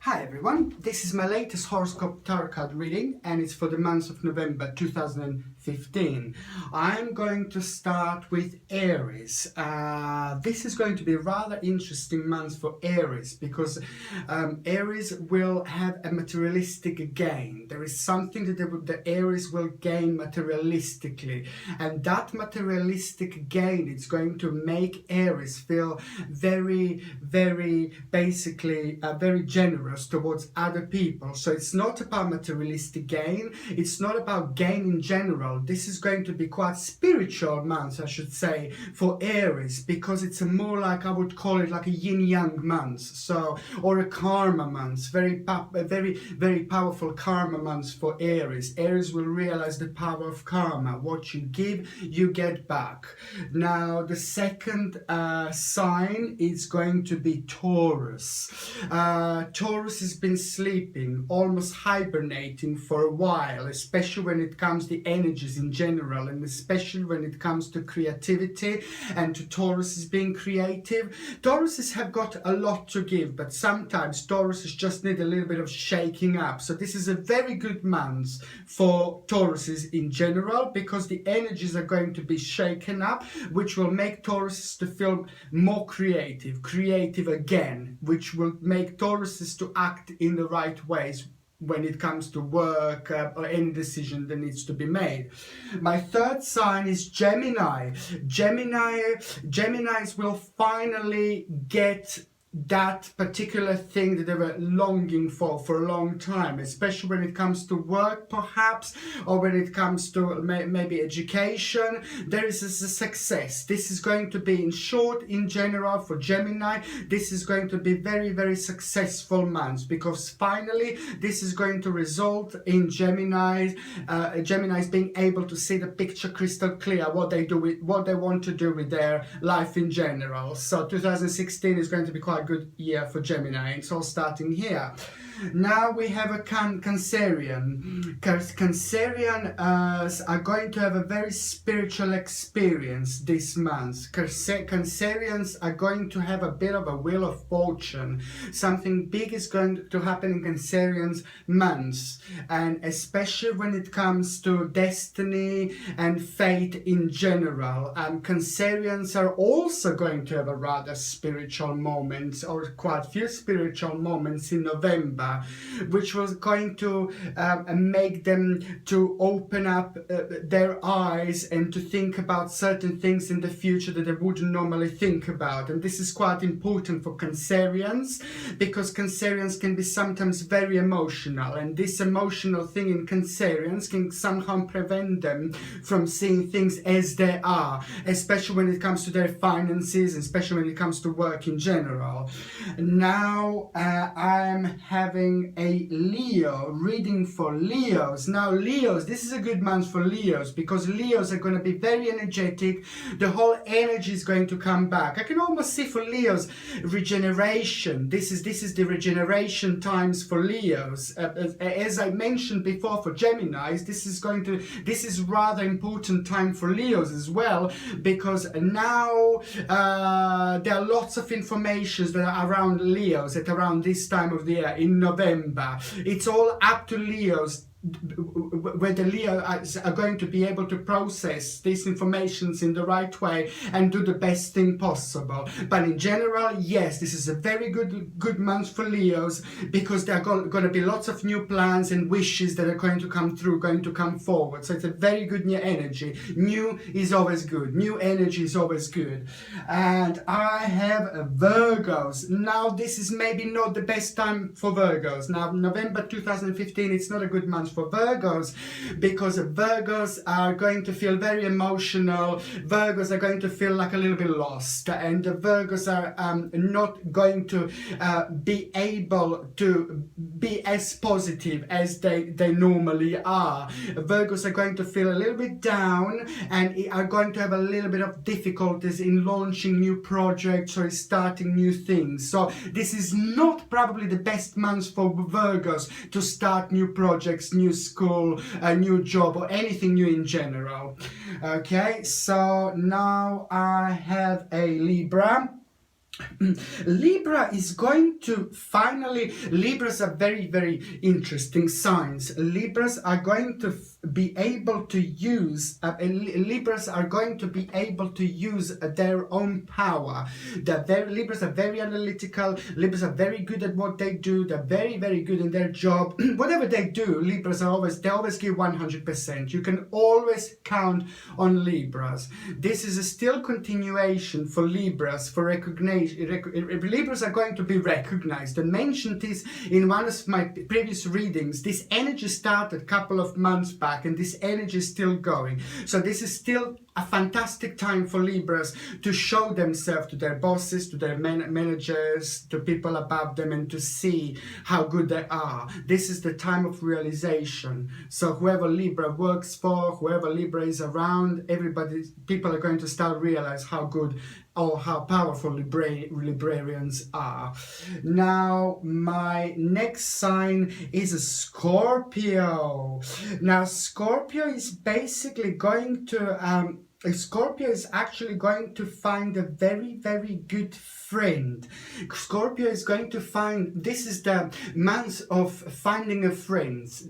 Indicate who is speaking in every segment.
Speaker 1: Hi everyone, this is my latest horoscope tarot card reading and it's for the month of November 2015. I'm going to start with Aries. This is going to be a rather interesting month for Aries because Aries will have a materialistic gain. There is something that the Aries will gain materialistically, and that materialistic gain is going to make Aries feel very generous towards other people. So it's not about materialistic gain, it's not about gain in general. This is going to be quite spiritual month, I should say, for Aries, because it's a more like, I would call it like a yin-yang month, so, or a karma month, very powerful karma month for Aries. Aries will realize the power of karma. What you give, you get back. Now the second sign is going to be Taurus. Taurus has been sleeping, almost hibernating for a while, especially when it comes to energies in general, and especially when it comes to creativity and to Taurus being creative. Tauruses have got a lot to give, but sometimes Tauruses just need a little bit of shaking up. So this is a very good month for Tauruses in general, because the energies are going to be shaken up, which will make Tauruses to feel more creative again, which will make Tauruses to act in the right ways when it comes to work or any decision that needs to be made. My third sign is Gemini. Geminis will finally get that particular thing that they were longing for a long time, especially when it comes to work perhaps, or when it comes to maybe education. There is a success. This is going to be, in short, in general, for Gemini, this is going to be very successful month, because finally this is going to result in Geminis being able to see the picture crystal clear, what they want to do with their life in general. So 2016 is going to be quite good year for Gemini. It's all starting here. Now we have a Cancerian. Cancerians are going to have a very spiritual experience this month. Cancerians are going to have a bit of a wheel of fortune. Something big is going to happen in Cancerians months, and especially when it comes to destiny and fate in general. Cancerians are also going to have a rather spiritual moment, or quite a few spiritual moments in November, which was going to make them to open up their eyes and to think about certain things in the future that they wouldn't normally think about. And this is quite important for Cancerians, because Cancerians can be sometimes very emotional, and this emotional thing in Cancerians can somehow prevent them from seeing things as they are, especially when it comes to their finances, especially when it comes to work in general. Now I'm having a Leo reading for Leos. Now Leos, this is a good month for Leos, because Leos are going to be very energetic. The whole energy is going to come back. I can almost see for Leos regeneration. This is the regeneration times for Leos. As I mentioned before, for Geminis, this is rather important time for Leos as well, because now there are lots of informations that are around Leos at around this time of the year in November. It's all up to Leos whether Leos are going to be able to process these informations in the right way and do the best thing possible. But in general, yes, this is a very good month for Leos, because there are going to be lots of new plans and wishes that are going to come through, going to come forward. So it's a very good new energy. New is always good. New energy is always good. And I have Virgos. Now this is maybe not the best time for Virgos. Now November 2015, it's not a good month for Virgos, because Virgos are going to feel very emotional. Virgos are going to feel like a little bit lost, and the Virgos are not going to be able to be as positive as they normally are. Virgos are going to feel a little bit down, and are going to have a little bit of difficulties in launching new projects or starting new things. So this is not probably the best month for Virgos to start new projects, new school, a new job, or anything new in general. Okay, so now I have a Libra. Libra is going to finally, Libras are very, very interesting signs. Libras are going to be able to use, Libras are going to be able to use their own power. Libras are very analytical, Libras are very good at what they do, they're very, very good in their job. Whatever they do, Libras are always, they always give 100%. You can always count on Libras. This is a still continuation for Libras, for recognition. Libras are going to be recognized. I mentioned this in one of my previous readings. This energy started a couple of months back, and this energy is still going. So this is still a fantastic time for Libras to show themselves to their bosses, to their managers, to people above them, and to see how good they are. This is the time of realization. So whoever Libra works for, whoever Libra is around, people are going to start realize how good or how powerful librarians are. Now, my next sign is a Scorpio. Now, Scorpio is basically going to Scorpio is actually going to find a very, very good friend. Scorpio is going to find, this is the month of finding a friends.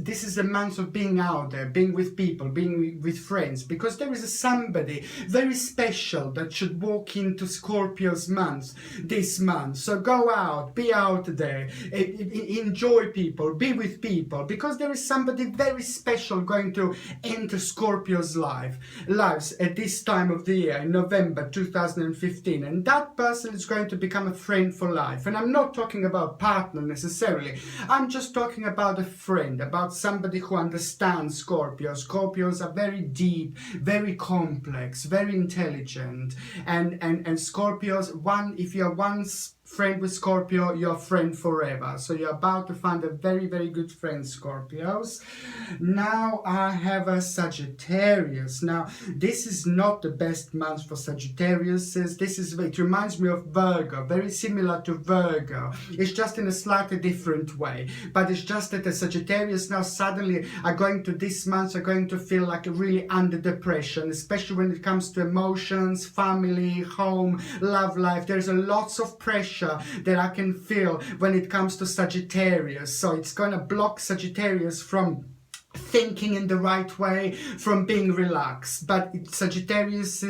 Speaker 1: This is the month of being out there, being with people, being with friends, because there is somebody very special that should walk into Scorpio's month this month. So go out, be out there, enjoy people, be with people, because there is somebody very special going to enter Scorpio's lives at this time of the year, in November 2015, and that person is going to become a friend for life. And I'm not talking about partner necessarily, I'm just talking about a friend, about somebody who understands Scorpios. Scorpios are very deep, very complex, very intelligent, and Scorpios, if you're once friend with Scorpio, you're friend forever. So you're about to find a very, very good friend, Scorpios. Now I have a Sagittarius. Now this is not the best month for Sagittarius. It reminds me of Virgo, very similar to Virgo. It's just in a slightly different way. But it's just that the Sagittarius now suddenly this month are going to feel like really under depression, especially when it comes to emotions, family, home, love life. There's a lots of pressure that I can feel when it comes to Sagittarius. So it's going to block Sagittarius from thinking in the right way, from being relaxed. But Sagittarius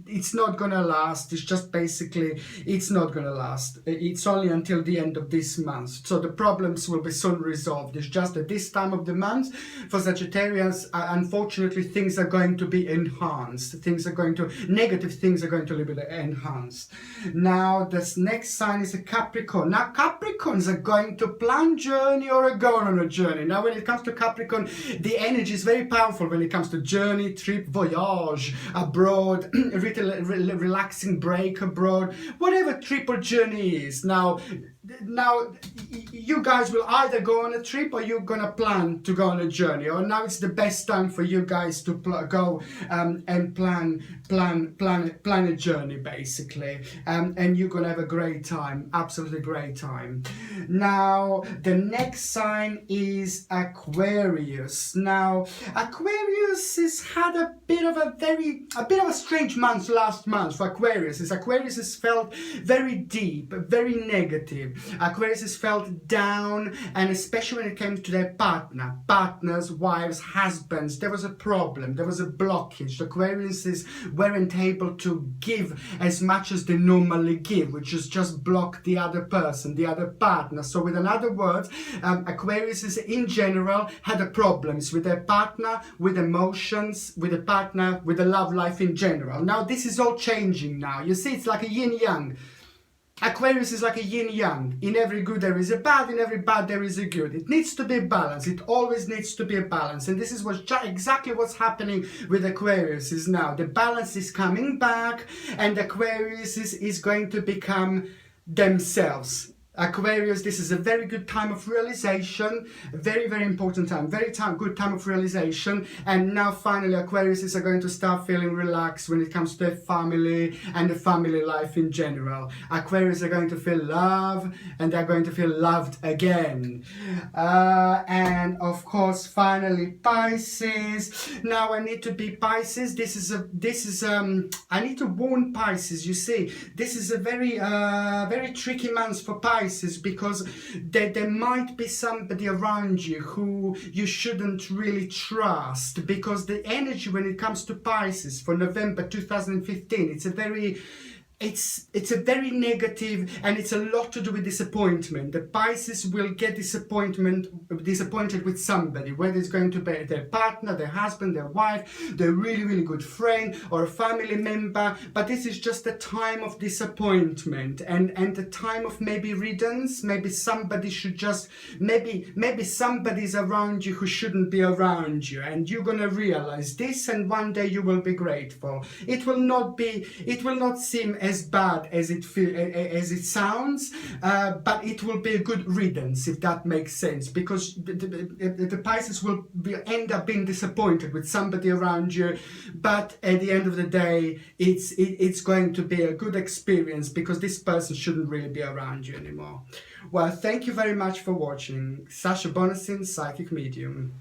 Speaker 1: it's not gonna last. It's just basically, it's not gonna last. It's only until the end of this month. So the problems will be soon resolved. It's just at this time of the month, for Sagittarius, unfortunately, things are going to be enhanced. Negative things are going to be enhanced. Now, this next sign is a Capricorn. Now, Capricorns are going to plan journey or are going on a journey. Now, when it comes to Capricorn, the energy is very powerful when it comes to journey, trip, voyage, abroad, relaxing break abroad, whatever trip or journey is. Now, you guys will either go on a trip or you're gonna plan to go on a journey. Or now it's the best time for you guys to go and plan a journey, basically, and you're gonna have a great time, absolutely great time. Now the next sign is Aquarius. Now Aquarius has had a bit of a strange month last month for Aquarius. Aquarius has felt very deep, very negative. Aquarius has felt down, and especially when it came to their partners, wives, husbands, there was a problem, there was a blockage. The Aquariuses weren't able to give as much as they normally give, which is just block the other person, the other partner. So with other words, Aquariuses in general had problems with their partner, with emotions, with a partner, with the love life in general. Now this is all changing now. You see, it's like a yin-yang. Aquarius is like a yin-yang. In every good there is a bad, in every bad there is a good. It needs to be balanced. It always needs to be a balance. And this is exactly what's happening with Aquarius is now. The balance is coming back, and Aquarius is going to become themselves. Aquarius, this is a very good time of realization, very, very important time, good time of realization. And now finally Aquarius are going to start feeling relaxed when it comes to their family and the family life in general. Aquarius are going to feel love, and they're going to feel loved again. And of course, finally Pisces. Now I need to be Pisces. I need to warn Pisces. You see, this is a very tricky month for Pisces, because there might be somebody around you who you shouldn't really trust, because the energy when it comes to Pisces for November 2015, it's a very negative, and it's a lot to do with disappointment. The Pisces will get disappointed with somebody, whether it's going to be their partner, their husband, their wife, their really, really good friend, or a family member. But this is just a time of disappointment, and a time of maybe riddance. Maybe somebody should just, maybe somebody's around you who shouldn't be around you, and you're gonna realize this, and one day you will be grateful. It will not seem as bad as it sounds, but it will be a good riddance, if that makes sense, because the Pisces will end up being disappointed with somebody around you, but at the end of the day, it's going to be a good experience, because this person shouldn't really be around you anymore. Well, thank you very much for watching. Sasha Bonasin, Psychic Medium.